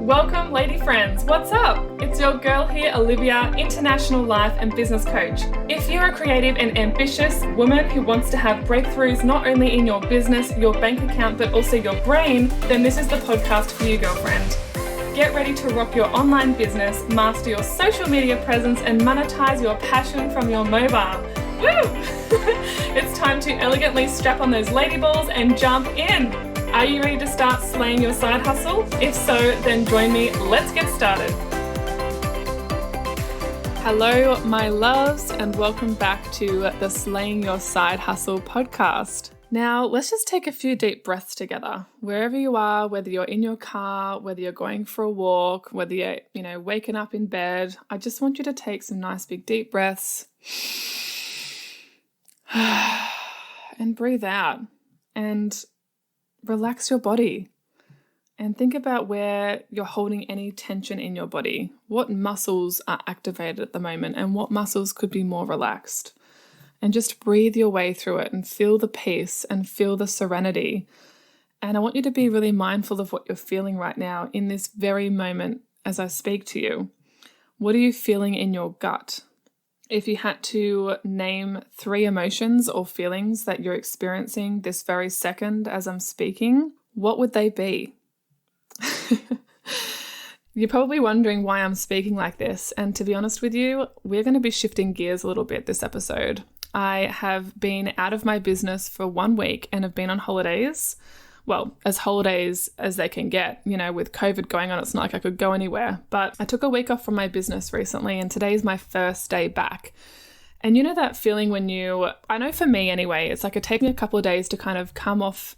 Welcome, lady friends. What's up? It's your girl here, Olivia, international life and business coach. If you're a creative and ambitious woman who wants to have breakthroughs not only in your business, your bank account, but also your brain, then this is the podcast for you, girlfriend. Get ready to rock your online business, master your social media presence, and monetize your passion from your mobile. Woo! It's time to elegantly strap on those lady balls and jump in. Are you ready to start slaying your side hustle? If so, then join me. Let's get started. Hello, my loves, and welcome back to the Slaying Your Side Hustle podcast. Now, let's just take a few deep breaths together. Wherever you are, whether you're in your car, whether you're going for a walk, whether you're waking up in bed, I just want you to take some nice big deep breaths and breathe out and relax your body and think about where you're holding any tension in your body. What muscles are activated at the moment and what muscles could be more relaxed? And just breathe your way through it and feel the peace and feel the serenity. And I want you to be really mindful of what you're feeling right now in this very moment as I speak to you. What are you feeling in your gut? If you had to name 3 emotions or feelings that you're experiencing this very second as I'm speaking, what would they be? You're probably wondering why I'm speaking like this. And to be honest with you, we're going to be shifting gears a little bit this episode. I have been out of my business for 1 week and have been on holidays. Well, as holidays as they can get, with COVID going on, it's not like I could go anywhere. But I took a week off from my business recently and today is my first day back. And you know that feeling when I know for me anyway, it's like it takes me a couple of days to kind of come off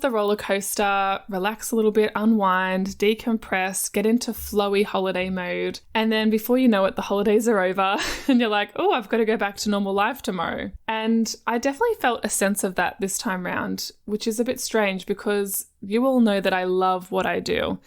the roller coaster, relax a little bit, unwind, decompress, get into flowy holiday mode. And then before you know it, the holidays are over and you're like, oh, I've got to go back to normal life tomorrow. And I definitely felt a sense of that this time round, which is a bit strange because you all know that I love what I do.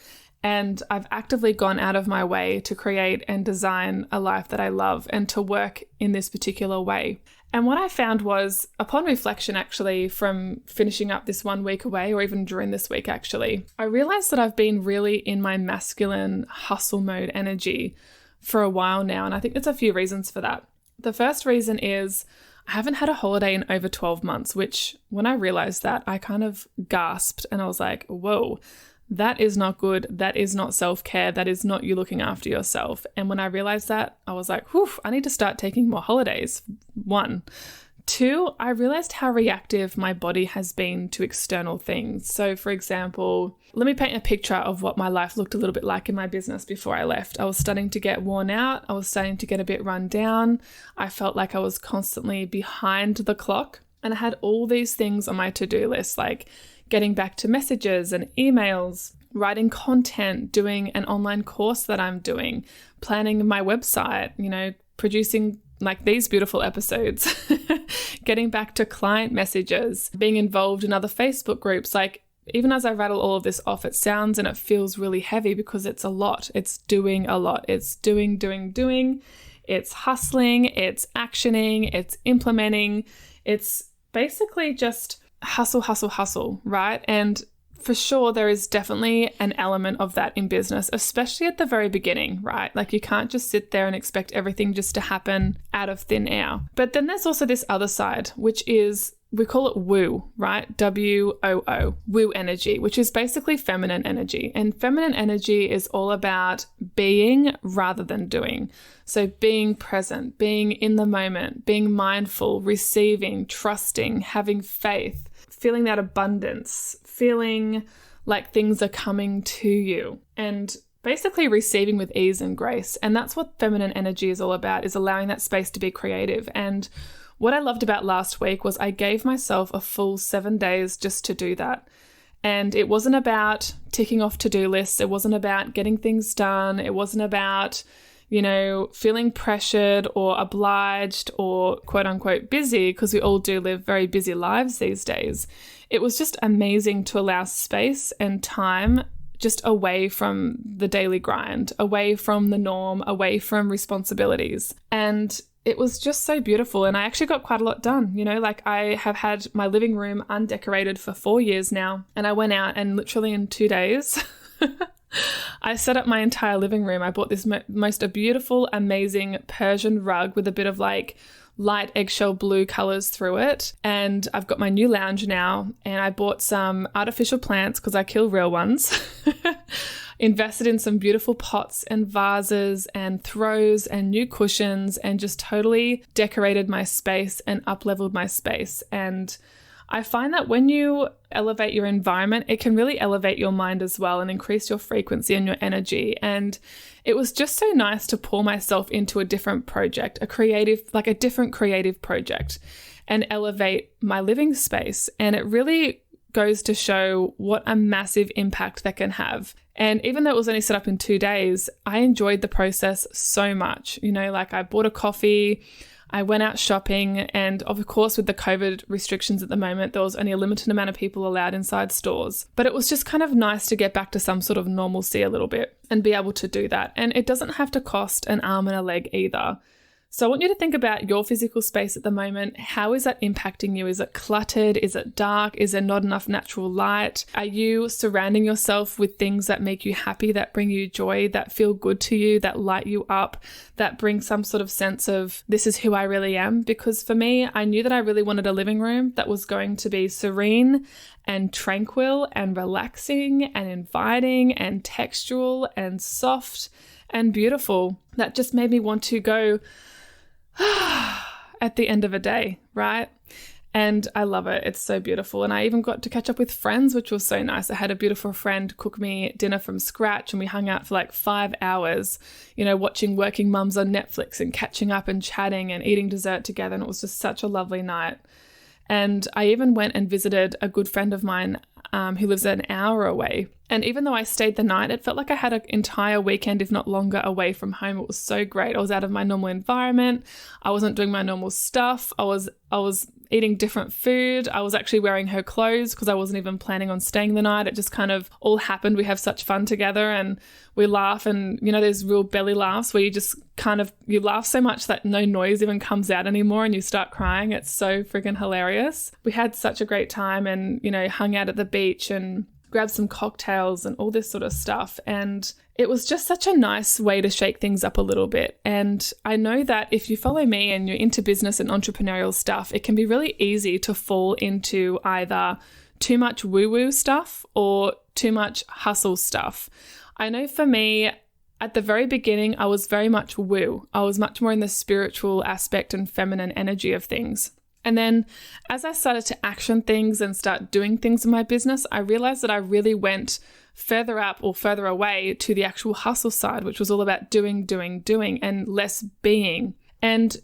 And I've actively gone out of my way to create and design a life that I love and to work in this particular way. And what I found was, upon reflection actually, from finishing up this 1 week away, or even during this week actually, I realized that I've been really in my masculine hustle mode energy for a while now. And I think there's a few reasons for that. The first reason is I haven't had a holiday in over 12 months, which when I realized that, I kind of gasped and I was like, whoa. That is not good. That is not self-care. That is not you looking after yourself. And when I realized that, I was like, whew, I need to start taking more holidays. 1. 2, I realized how reactive my body has been to external things. So for example, let me paint a picture of what my life looked a little bit like in my business before I left. I was starting to get worn out. I was starting to get a bit run down. I felt like I was constantly behind the clock. And I had all these things on my to-do list, like getting back to messages and emails, writing content, doing an online course that I'm doing, planning my website, producing like these beautiful episodes, getting back to client messages, being involved in other Facebook groups. Like even as I rattle all of this off, it sounds and it feels really heavy because it's a lot. It's doing a lot. It's doing. It's hustling. It's actioning. It's implementing. It's basically just hustle, right? And for sure, there is definitely an element of that in business, especially at the very beginning, right? Like you can't just sit there and expect everything just to happen out of thin air. But then there's also this other side, which is, we call it woo, right? WOO, woo energy, which is basically feminine energy. And feminine energy is all about being rather than doing. So being present, being in the moment, being mindful, receiving, trusting, having faith, feeling that abundance, feeling like things are coming to you, and basically receiving with ease and grace. And that's what feminine energy is all about, is allowing that space to be creative. And what I loved about last week was I gave myself a full 7 days just to do that. And it wasn't about ticking off to-do lists. It wasn't about getting things done. It wasn't about feeling pressured or obliged or quote unquote busy, because we all do live very busy lives these days. It was just amazing to allow space and time just away from the daily grind, away from the norm, away from responsibilities. And it was just so beautiful. And I actually got quite a lot done. Like I have had my living room undecorated for 4 years now. And I went out and literally in 2 days, I set up my entire living room. I bought this most beautiful, amazing Persian rug with a bit of like light eggshell blue colors through it. And I've got my new lounge now, and I bought some artificial plants because I kill real ones. Invested in some beautiful pots and vases and throws and new cushions, and just totally decorated my space and up-leveled my space. And I find that when you elevate your environment, it can really elevate your mind as well and increase your frequency and your energy. And it was just so nice to pour myself into a different project, a different creative project, and elevate my living space. And it really goes to show what a massive impact that can have. And even though it was only set up in 2 days, I enjoyed the process so much. I bought a coffee, I went out shopping, and of course with the COVID restrictions at the moment, there was only a limited amount of people allowed inside stores. But it was just kind of nice to get back to some sort of normalcy a little bit and be able to do that. And it doesn't have to cost an arm and a leg either. So I want you to think about your physical space at the moment. How is that impacting you? Is it cluttered? Is it dark? Is there not enough natural light? Are you surrounding yourself with things that make you happy, that bring you joy, that feel good to you, that light you up, that bring some sort of sense of this is who I really am? Because for me, I knew that I really wanted a living room that was going to be serene and tranquil and relaxing and inviting and textural and soft and beautiful. That just made me want to go at the end of a day, right? And I love it. It's so beautiful. And I even got to catch up with friends, which was so nice. I had a beautiful friend cook me dinner from scratch, and we hung out for like 5 hours, watching Working Mums on Netflix and catching up and chatting and eating dessert together. And it was just such a lovely night. And I even went and visited a good friend of mine who lives an hour away. And even though I stayed the night, it felt like I had an entire weekend, if not longer, away from home. It was so great. I was out of my normal environment. I wasn't doing my normal stuff. I was eating different food. I was actually wearing her clothes because I wasn't even planning on staying the night. It just kind of all happened. We have such fun together and we laugh, and there's real belly laughs where you just you laugh so much that no noise even comes out anymore and you start crying. It's so freaking hilarious. We had such a great time and, hung out at the beach and grabbed some cocktails and all this sort of stuff. And it was just such a nice way to shake things up a little bit. And I know that if you follow me and you're into business and entrepreneurial stuff, it can be really easy to fall into either too much woo-woo stuff or too much hustle stuff. I know for me, at the very beginning, I was very much woo. I was much more in the spiritual aspect and feminine energy of things. And then as I started to action things and start doing things in my business, I realized that I really went further up or further away to the actual hustle side, which was all about doing, and less being. And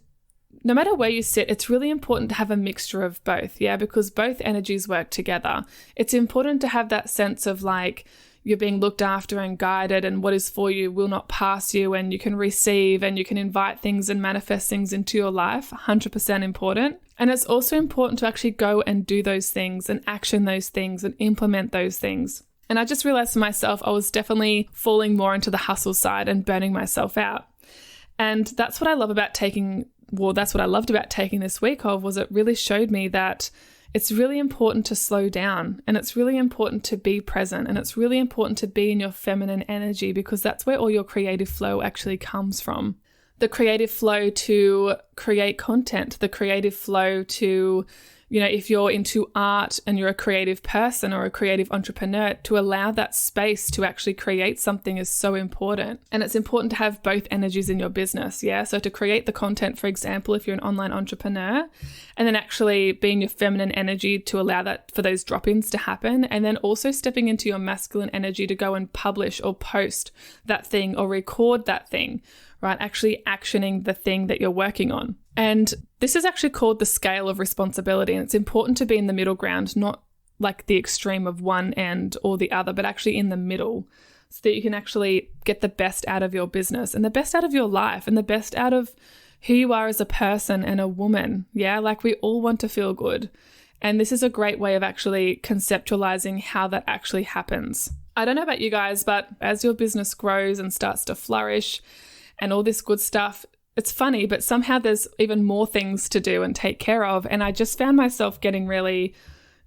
no matter where you sit, it's really important to have a mixture of both, because both energies work together. It's important to have that sense of like, you're being looked after and guided, and what is for you will not pass you, and you can receive and you can invite things and manifest things into your life. 100% important. And it's also important to actually go and do those things and action those things and implement those things. And I just realized for myself, I was definitely falling more into the hustle side and burning myself out. And that's what I loved about taking this week off, was it really showed me that it's really important to slow down, and it's really important to be present, and it's really important to be in your feminine energy, because that's where all your creative flow actually comes from. The creative flow to create content, the creative flow to, if you're into art and you're a creative person or a creative entrepreneur, to allow that space to actually create something is so important. And it's important to have both energies in your business. So to create the content, for example, if you're an online entrepreneur, and then actually being your feminine energy to allow that for those drop-ins to happen. And then also stepping into your masculine energy to go and publish or post that thing or record that thing, right? Actually actioning the thing that you're working on. And this is actually called the scale of responsibility. And it's important to be in the middle ground, not like the extreme of one end or the other, but actually in the middle, so that you can actually get the best out of your business and the best out of your life and the best out of who you are as a person and a woman. Like we all want to feel good. And this is a great way of actually conceptualizing how that actually happens. I don't know about you guys, but as your business grows and starts to flourish and all this good stuff, it's funny, but somehow there's even more things to do and take care of. And I just found myself getting really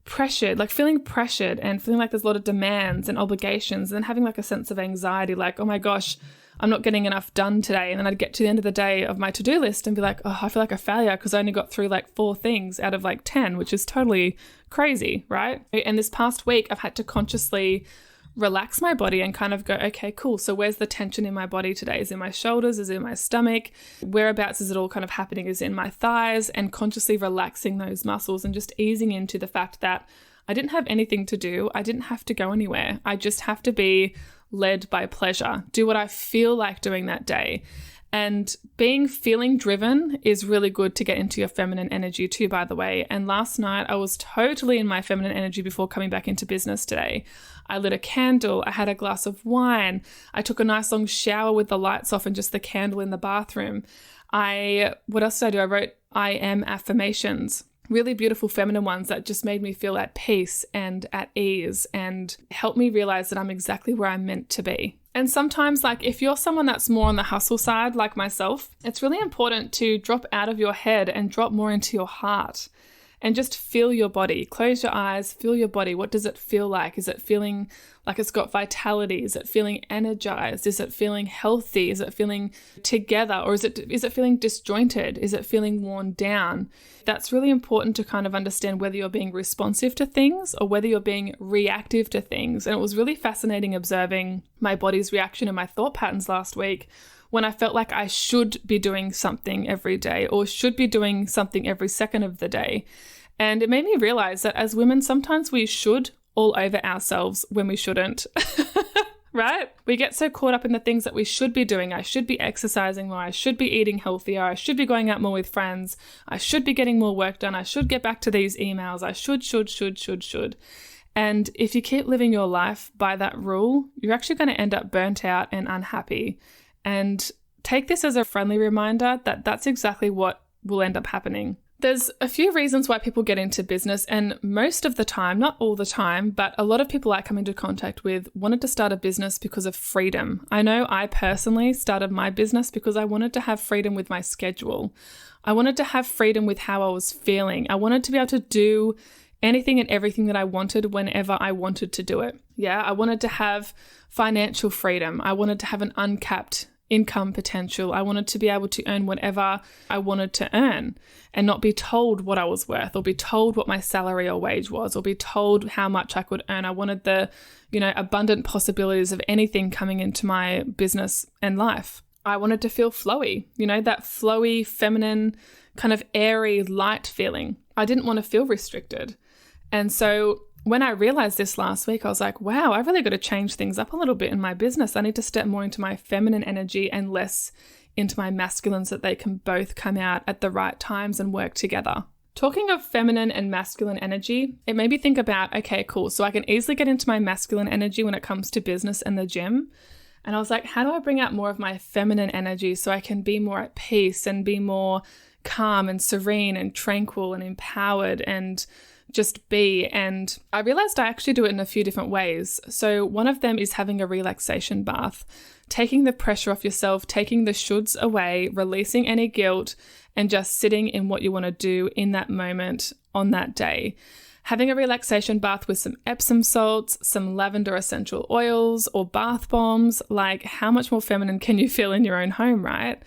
pressured, like feeling pressured and feeling like there's a lot of demands and obligations, and then having like a sense of anxiety, like, oh my gosh, I'm not getting enough done today. And then I'd get to the end of the day of my to-do list and be like, oh, I feel like a failure because I only got through like 4 things out of like 10, which is totally crazy, right? And this past week, I've had to consciously relax my body and kind of go, okay, cool. So where's the tension in my body today? Is it in my shoulders? Is it in my stomach? Whereabouts is it all kind of happening? Is it in my thighs? And consciously relaxing those muscles and just easing into the fact that I didn't have anything to do. I didn't have to go anywhere. I just have to be led by pleasure, do what I feel like doing that day. And feeling driven is really good to get into your feminine energy too, by the way. And last night I was totally in my feminine energy before coming back into business today. I lit a candle. I had a glass of wine. I took a nice long shower with the lights off and just the candle in the bathroom. What else did I do? I wrote I am affirmations. Really beautiful feminine ones that just made me feel at peace and at ease and helped me realize that I'm exactly where I'm meant to be. And sometimes, like, if you're someone that's more on the hustle side, like myself, it's really important to drop out of your head and drop more into your heart and just feel your body. Close your eyes, feel your body. What does it feel like? Is it feeling like it's got vitality? Is it feeling energized? Is it feeling healthy? Is it feeling together? Or is it feeling disjointed? Is it feeling worn down? That's really important to kind of understand whether you're being responsive to things or whether you're being reactive to things. And it was really fascinating observing my body's reaction and my thought patterns last week when I felt like I should be doing something every day or should be doing something every second of the day. And it made me realize that as women, sometimes we should all over ourselves when we shouldn't, right? We get so caught up in the things that we should be doing. I should be exercising more. I should be eating healthier. I should be going out more with friends. I should be getting more work done. I should get back to these emails. I should. And if you keep living your life by that rule, you're actually going to end up burnt out and unhappy. And take this as a friendly reminder that that's exactly what will end up happening. There's a few reasons why people get into business, and most of the time, not all the time, but a lot of people I come into contact with wanted to start a business because of freedom. I know I personally started my business because I wanted to have freedom with my schedule. I wanted to have freedom with how I was feeling. I wanted to be able to do anything and everything that I wanted whenever I wanted to do it. Yeah, I wanted to have financial freedom. I wanted to have an uncapped income potential. I wanted to be able to earn whatever I wanted to earn and not be told what I was worth or be told what my salary or wage was or be told how much I could earn. I wanted the, abundant possibilities of anything coming into my business and life. I wanted to feel flowy, that flowy, feminine, kind of airy, light feeling. I didn't want to feel restricted. And so when I realized this last week, I was like, wow, I've really got to change things up a little bit in my business. I need to step more into my feminine energy and less into my masculine so that they can both come out at the right times and work together. Talking of feminine and masculine energy, it made me think about, okay, cool. So I can easily get into my masculine energy when it comes to business and the gym. And I was like, how do I bring out more of my feminine energy so I can be more at peace and be more calm and serene and tranquil and empowered and just be? And I realized I actually do it in a few different ways. So one of them is having a relaxation bath, taking the pressure off yourself, taking the shoulds away, releasing any guilt, and just sitting in what you want to do in that moment on that day. Having a relaxation bath with some Epsom salts, some lavender essential oils, or bath bombs, like how much more feminine can you feel in your own home, right?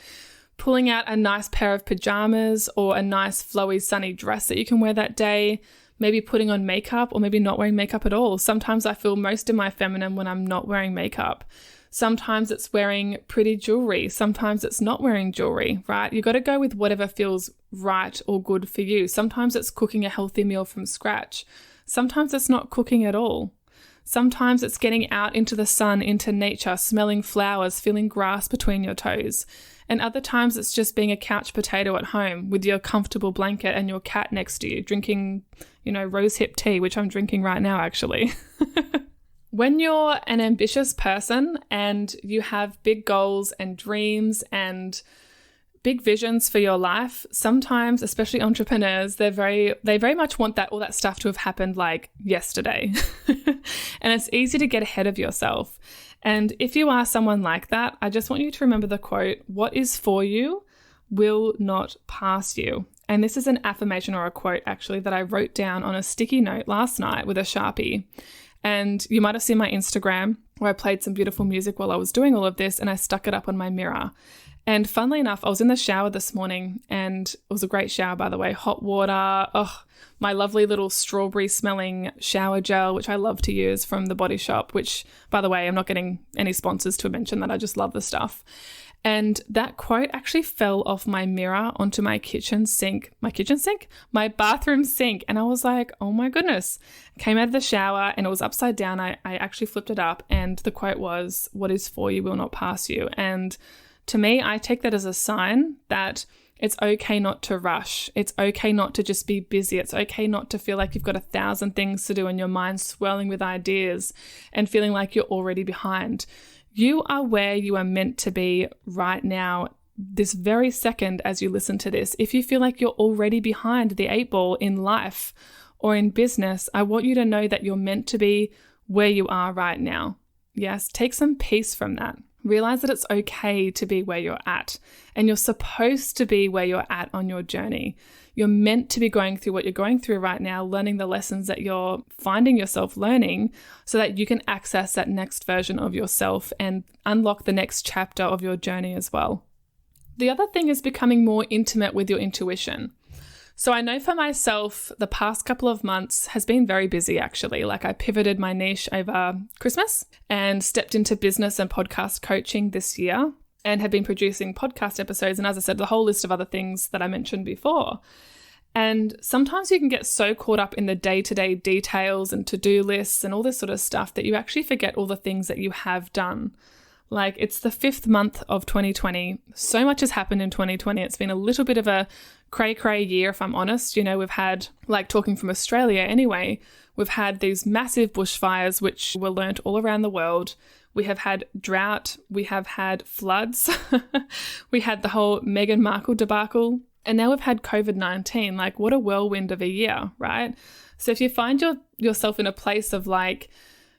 Pulling out a nice pair of pajamas or a nice flowy sunny dress that you can wear that day. Maybe putting on makeup or maybe not wearing makeup at all. Sometimes I feel most in my feminine when I'm not wearing makeup. Sometimes it's wearing pretty jewelry. Sometimes it's not wearing jewelry, right? You got to go with whatever feels right or good for you. Sometimes it's cooking a healthy meal from scratch. Sometimes it's not cooking at all. Sometimes it's getting out into the sun, into nature, smelling flowers, feeling grass between your toes. And other times it's just being a couch potato at home with your comfortable blanket and your cat next to you, drinking, rosehip tea, which I'm drinking right now, actually. When you're an ambitious person and you have big goals and dreams and big visions for your life, sometimes, especially entrepreneurs, they very much want all that stuff to have happened like yesterday. And it's easy to get ahead of yourself. And if you are someone like that, I just want you to remember the quote, "What is for you will not pass you." And this is an affirmation or a quote actually that I wrote down on a sticky note last night with a Sharpie. And you might have seen my Instagram where I played some beautiful music while I was doing all of this, and I stuck it up on my mirror. And funnily enough, I was in the shower this morning, and it was a great shower, by the way, hot water. Oh, my lovely little strawberry smelling shower gel, which I love to use from the Body Shop, which, by the way, I'm not getting any sponsors to mention that. I just love the stuff. And that quote actually fell off my mirror onto my bathroom sink. And I was like, oh my goodness. I came out of the shower and it was upside down. I actually flipped it up, and the quote was, "What is for you will not pass you." And to me, I take that as a sign that it's okay not to rush. It's okay not to just be busy. It's okay not to feel like you've got 1,000 things to do and your mind's swirling with ideas and feeling like you're already behind. You are where you are meant to be right now, this very second as you listen to this. If you feel like you're already behind the 8 ball in life or in business, I want you to know that you're meant to be where you are right now. Yes, take some peace from that. Realize that it's okay to be where you're at, and you're supposed to be where you're at on your journey. You're meant to be going through what you're going through right now, learning the lessons that you're finding yourself learning so that you can access that next version of yourself and unlock the next chapter of your journey as well. The other thing is becoming more intimate with your intuition. So I know for myself, the past couple of months has been very busy actually. Like I pivoted my niche over Christmas and stepped into business and podcast coaching this year and have been producing podcast episodes. And as I said, the whole list of other things that I mentioned before. And sometimes you can get so caught up in the day-to-day details and to-do lists and all this sort of stuff that you actually forget all the things that you have done. Like it's the 5th month of 2020. So much has happened in 2020. It's been a little bit of a cray year, if I'm honest. You know, we've had, like talking from Australia anyway, we've had these massive bushfires, which were learnt all around the world. We have had drought. We have had floods. We had the whole Meghan Markle debacle. And now we've had COVID-19. Like what a whirlwind of a year, right? So if you find yourself in a place of like,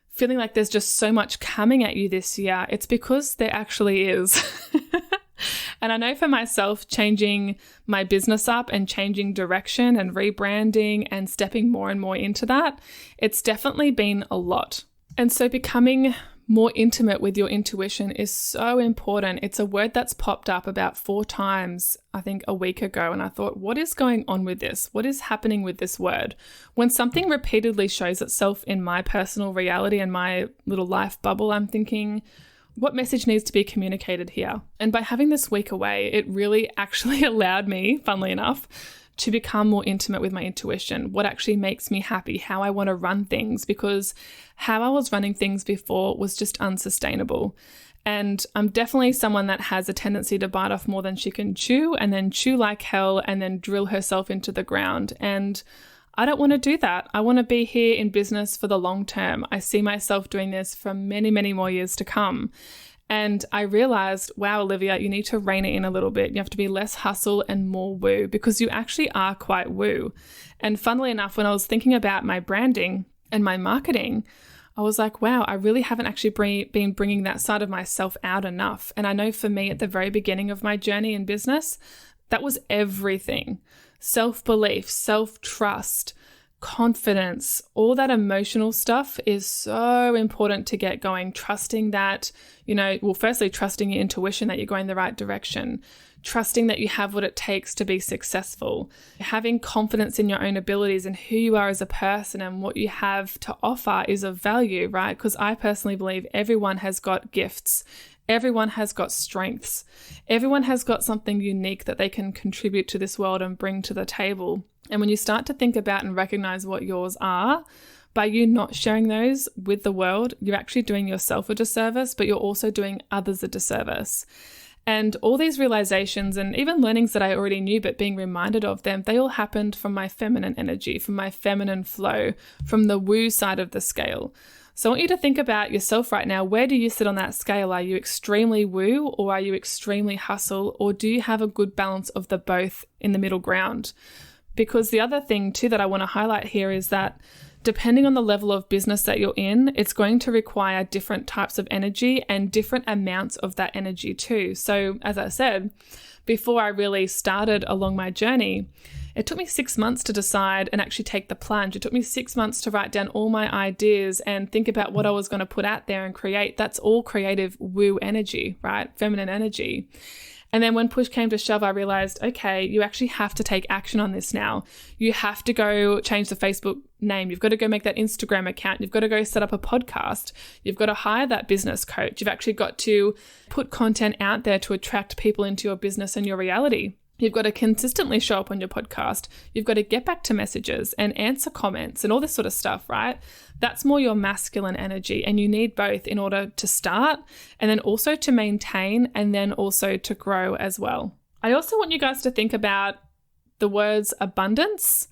feeling like there's just so much coming at you this year, it's because there actually is. And I know for myself, changing my business up and changing direction and rebranding and stepping more and more into that, it's definitely been a lot. And so becoming more intimate with your intuition is so important. It's a word that's popped up about 4 times, I think a week ago. And I thought, what is going on with this? What is happening with this word? When something repeatedly shows itself in my personal reality and my little life bubble, I'm thinking, what message needs to be communicated here? And by having this week away, it really actually allowed me, funnily enough, to become more intimate with my intuition, what actually makes me happy, how I want to run things, because how I was running things before was just unsustainable. And I'm definitely someone that has a tendency to bite off more than she can chew and then chew like hell and then drill herself into the ground. And I don't want to do that. I want to be here in business for the long term. I see myself doing this for many, many more years to come. And I realized, wow, Olivia, you need to rein it in a little bit. You have to be less hustle and more woo, because you actually are quite woo. And funnily enough, when I was thinking about my branding and my marketing, I was like, wow, I really haven't actually been bringing that side of myself out enough. And I know for me at the very beginning of my journey in business, that was everything. Self-belief, self-trust, confidence, all that emotional stuff is so important to get going. Trusting that, firstly, trusting your intuition that you're going the right direction, trusting that you have what it takes to be successful, having confidence in your own abilities and who you are as a person and what you have to offer is of value, right? Because I personally believe everyone has got gifts. Everyone has got strengths. Everyone has got something unique that they can contribute to this world and bring to the table. And when you start to think about and recognize what yours are, by you not sharing those with the world, you're actually doing yourself a disservice, but you're also doing others a disservice. And all these realizations and even learnings that I already knew, but being reminded of them, they all happened from my feminine energy, from my feminine flow, from the woo side of the scale. So I want you to think about yourself right now. Where do you sit on that scale? Are you extremely woo or are you extremely hustle? Or do you have a good balance of the both in the middle ground? Because the other thing too that I want to highlight here is that depending on the level of business that you're in, it's going to require different types of energy and different amounts of that energy too. So as I said, before I really started along my journey, It took me 6 months to decide and actually take the plunge. It took me 6 months to write down all my ideas and think about what I was going to put out there and create. That's all creative woo energy, right? Feminine energy. And then when push came to shove, I realized, okay, you actually have to take action on this now. You have to go change the Facebook name. You've got to go make that Instagram account. You've got to go set up a podcast. You've got to hire that business coach. You've actually got to put content out there to attract people into your business and your reality. You've got to consistently show up on your podcast. You've got to get back to messages and answer comments and all this sort of stuff, right? That's more your masculine energy, and you need both in order to start and then also to maintain and then also to grow as well. I also want you guys to think about the words abundance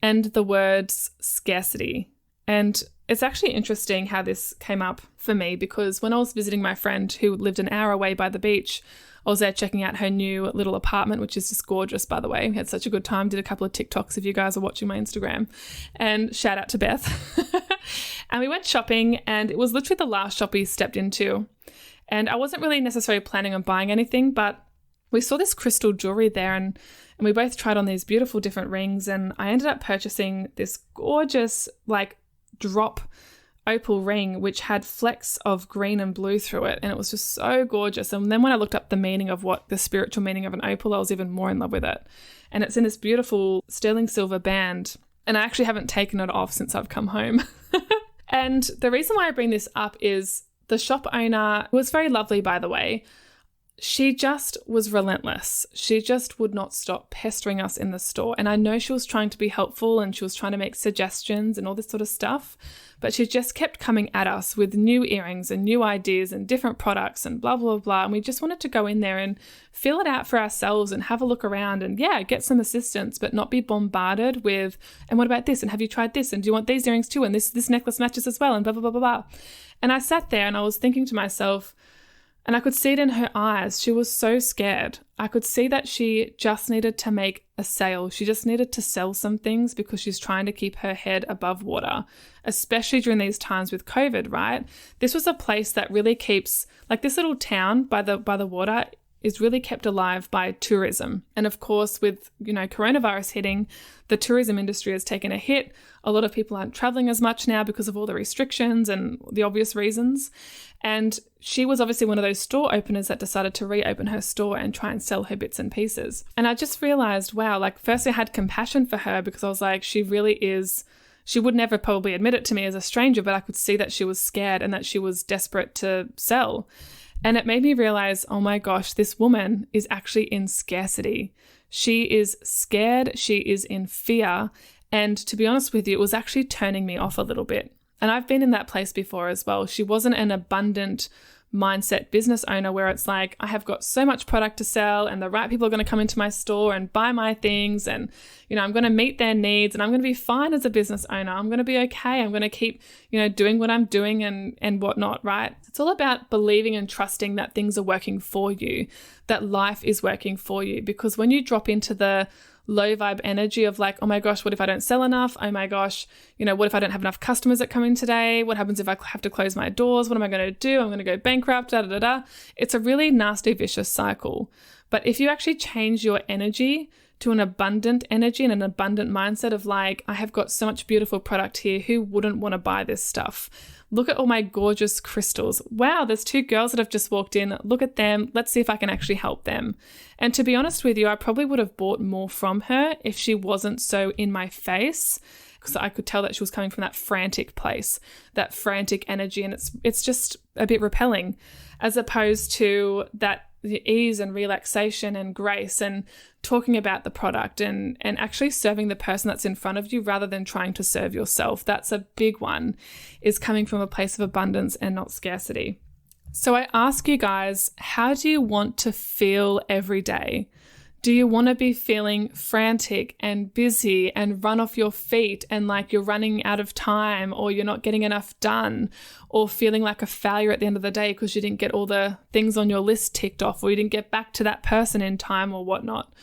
and the words scarcity. And it's actually interesting how this came up for me, because when I was visiting my friend who lived an hour away by the beach, I was there checking out her new little apartment, which is just gorgeous, by the way. We had such a good time. Did a couple of TikToks if you guys are watching my Instagram. And shout out to Beth. And we went shopping, and it was literally the last shop we stepped into. And I wasn't really necessarily planning on buying anything, but we saw this crystal jewelry there, and we both tried on these beautiful different rings. And I ended up purchasing this gorgeous, like, drop opal ring, which had flecks of green and blue through it, and it was just so gorgeous. And then when I looked up the meaning of what the spiritual meaning of an opal, I was even more in love with it. And it's in this beautiful sterling silver band, and I actually haven't taken it off since I've come home. And the reason why I bring this up is the shop owner, who was very lovely, by the way, she just was relentless. She just would not stop pestering us in the store. And I know she was trying to be helpful and she was trying to make suggestions and all this sort of stuff, but she just kept coming at us with new earrings and new ideas and different products and blah, blah, blah. And we just wanted to go in there and feel it out for ourselves and have a look around and get some assistance, but not be bombarded with, and what about this? And have you tried this? And do you want these earrings too? And this necklace matches as well, and blah, blah, blah, blah, blah. And I sat there and I was thinking to myself, and I could see it in her eyes. She was so scared. I could see that she just needed to make a sale. She just needed to sell some things because she's trying to keep her head above water, especially during these times with COVID, right? This was a place that really keeps, like this little town by the water is really kept alive by tourism. And of course, with, coronavirus hitting, the tourism industry has taken a hit. A lot of people aren't traveling as much now because of all the restrictions and the obvious reasons. And she was obviously one of those store openers that decided to reopen her store and try and sell her bits and pieces. And I just realized, wow, like first I had compassion for her because I was like, she really is, she would never probably admit it to me as a stranger, but I could see that she was scared and that she was desperate to sell. And it made me realize, oh my gosh, this woman is actually in scarcity. She is scared. She is in fear. And to be honest with you, it was actually turning me off a little bit. And I've been in that place before as well. She wasn't an abundant mindset business owner where it's like, I have got so much product to sell and the right people are going to come into my store and buy my things and, I'm going to meet their needs and I'm going to be fine as a business owner. I'm going to be okay. I'm going to keep, doing what I'm doing and whatnot, right? It's all about believing and trusting that things are working for you, that life is working for you. Because when you drop into the low vibe energy of like, oh my gosh, what if I don't sell enough? Oh my gosh, what if I don't have enough customers that come in today? What happens if I have to close my doors? What am I going to do? I'm going to go bankrupt, da, da, da, da. It's a really nasty, vicious cycle. But if you actually change your energy to an abundant energy and an abundant mindset of like, I have got so much beautiful product here. Who wouldn't want to buy this stuff? Look at all my gorgeous crystals. Wow, there's 2 girls that have just walked in. Look at them. Let's see if I can actually help them. And to be honest with you, I probably would have bought more from her if she wasn't so in my face, because I could tell that she was coming from that frantic place, that frantic energy. And it's just a bit repelling, as opposed to that ease and relaxation and grace and talking about the product and actually serving the person that's in front of you rather than trying to serve yourself. That's a big one, is coming from a place of abundance and not scarcity. So I ask you guys, how do you want to feel every day? Do you want to be feeling frantic and busy and run off your feet and like you're running out of time or you're not getting enough done, or feeling like a failure at the end of the day because you didn't get all the things on your list ticked off or you didn't get back to that person in time or whatnot?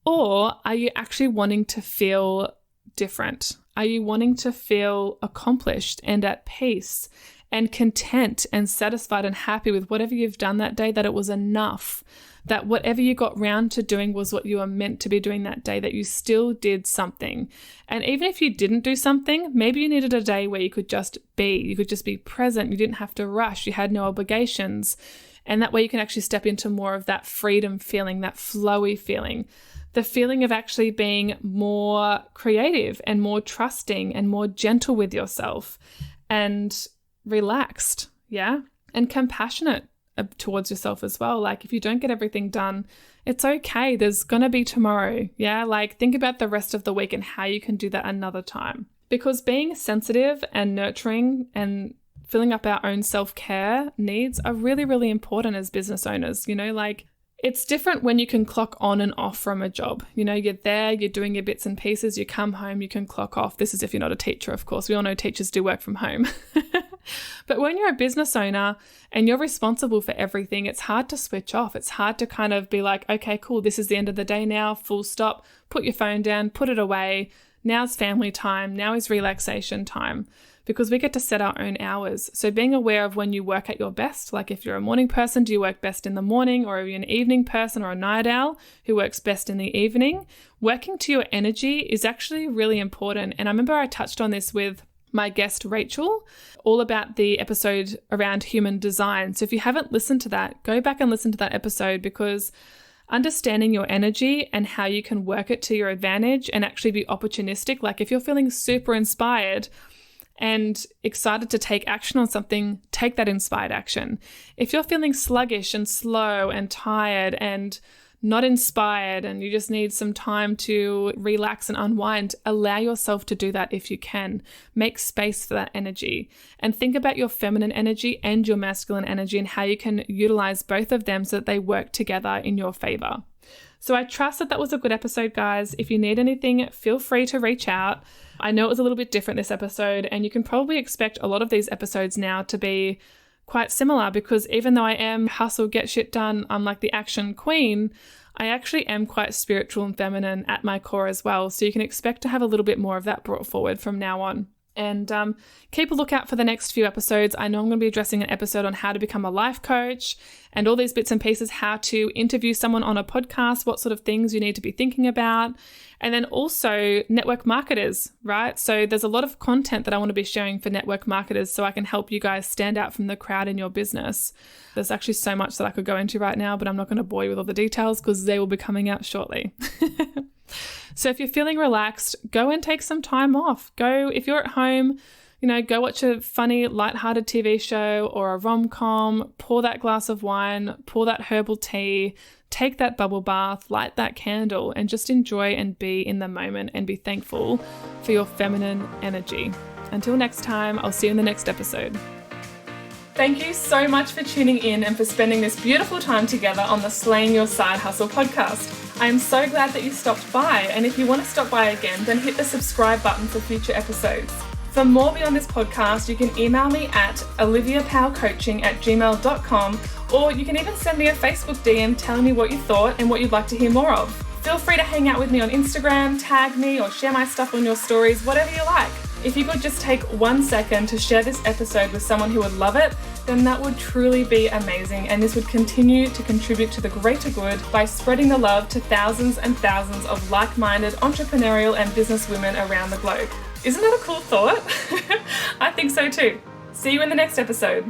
Or are you actually wanting to feel different? Are you wanting to feel accomplished and at peace and content and satisfied and happy with whatever you've done that day, that it was enough, that whatever you got round to doing was what you were meant to be doing that day, that you still did something. And even if you didn't do something, maybe you needed a day where you could just be present. You didn't have to rush. You had no obligations. And that way you can actually step into more of that freedom feeling, that flowy feeling, the feeling of actually being more creative and more trusting and more gentle with yourself and relaxed, and compassionate towards yourself as well. Like, if you don't get everything done, it's okay. There's going to be tomorrow. Like, think about the rest of the week and how you can do that another time. Because being sensitive and nurturing and filling up our own self-care needs are really, really important as business owners. Like, it's different when you can clock on and off from a job. You're there, you're doing your bits and pieces, you come home, you can clock off. This is if you're not a teacher, of course. We all know teachers do work from home. But when you're a business owner and you're responsible for everything, it's hard to switch off. It's hard to kind of be like, okay, cool, this is the end of the day now, full stop, put your phone down, put it away. Now's family time, now is relaxation time. Because we get to set our own hours. So being aware of when you work at your best, like if you're a morning person, do you work best in the morning, or are you an evening person or a night owl who works best in the evening? Working to your energy is actually really important. And I remember I touched on this with my guest, Rachel, all about the episode around human design. So if you haven't listened to that, go back and listen to that episode, because understanding your energy and how you can work it to your advantage and actually be opportunistic. Like if you're feeling super inspired and excited to take action on something, take that inspired action. If you're feeling sluggish and slow and tired and not inspired and you just need some time to relax and unwind, allow yourself to do that if you can. Make space for that energy and think about your feminine energy and your masculine energy and how you can utilize both of them so that they work together in your favor. So I trust that was a good episode, guys. If you need anything, feel free to reach out. I know it was a little bit different this episode, and you can probably expect a lot of these episodes now to be quite similar, because even though I am hustle, get shit done, I'm like the action queen, I actually am quite spiritual and feminine at my core as well. So you can expect to have a little bit more of that brought forward from now on. And keep a lookout for the next few episodes. I know I'm going to be addressing an episode on how to become a life coach and all these bits and pieces, how to interview someone on a podcast, what sort of things you need to be thinking about. And then also network marketers, right? So there's a lot of content that I want to be sharing for network marketers so I can help you guys stand out from the crowd in your business. There's actually so much that I could go into right now, but I'm not going to bore you with all the details because they will be coming out shortly. So if you're feeling relaxed, go and take some time off. Go, if you're at home, go watch a funny, lighthearted TV show or a rom-com, pour that glass of wine, pour that herbal tea, take that bubble bath, light that candle, and just enjoy and be in the moment and be thankful for your feminine energy. Until next time, I'll see you in the next episode. Thank you so much for tuning in and for spending this beautiful time together on the Slaying Your Side Hustle podcast. I am so glad that you stopped by, and if you want to stop by again, then hit the subscribe button for future episodes. For more beyond this podcast, you can email me at oliviapowcoaching@gmail.com, or you can even send me a Facebook DM telling me what you thought and what you'd like to hear more of. Feel free to hang out with me on Instagram, tag me, or share my stuff on your stories, whatever you like. If you could just take 1 second to share this episode with someone who would love it, then that would truly be amazing, and this would continue to contribute to the greater good by spreading the love to thousands and thousands of like-minded entrepreneurial and business women around the globe. Isn't that a cool thought? I think so too. See you in the next episode.